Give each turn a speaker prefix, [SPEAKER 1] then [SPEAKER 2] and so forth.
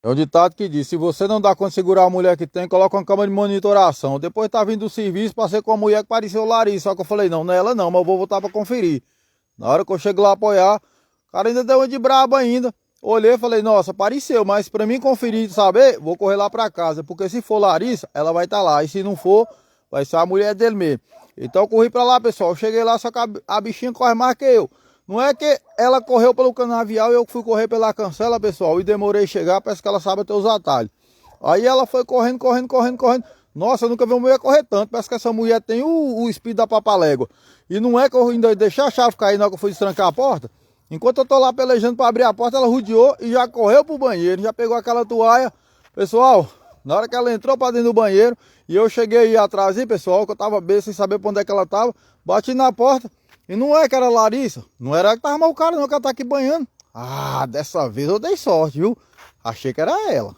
[SPEAKER 1] É o ditado que diz, se você não dá conta de segurar a mulher que tem, coloca uma câmera de monitoração. Depois tá vindo do serviço, passei com uma mulher que parecia o Larissa, só que eu falei, não, não é ela não, mas eu vou voltar pra conferir. Na hora que eu chego lá apoiar, o cara ainda deu uma de brabo ainda. Olhei e falei, nossa, pareceu, mas pra mim conferir e saber, vou correr lá pra casa. Porque se for Larissa, ela vai estar lá. E se não for, vai ser a mulher dele mesmo. Então eu corri pra lá, pessoal. Eu cheguei lá, só que a bichinha corre mais que eu. Não é que ela correu pelo canavial e eu fui correr pela cancela, pessoal. E demorei a chegar, parece que ela sabe até os atalhos. Aí ela foi correndo, correndo, correndo, correndo. Nossa, eu nunca vi uma mulher correr tanto. Parece que essa mulher tem o espírito da papalégua. E não é que eu ainda deixei a chave cair na hora que eu fui destrancar a porta. Enquanto eu tô lá pelejando para abrir a porta, ela rodeou e já correu pro banheiro. Já pegou aquela toalha. Pessoal, na hora que ela entrou para dentro do banheiro, e eu cheguei aí atrás, hein, pessoal, que eu tava bem sem saber pra onde é que ela tava. Bati na porta. E não é que era a Larissa. Não era ela que tava mal o cara, não, que ela tá aqui banhando. Ah, dessa vez eu dei sorte, viu? Achei que era ela.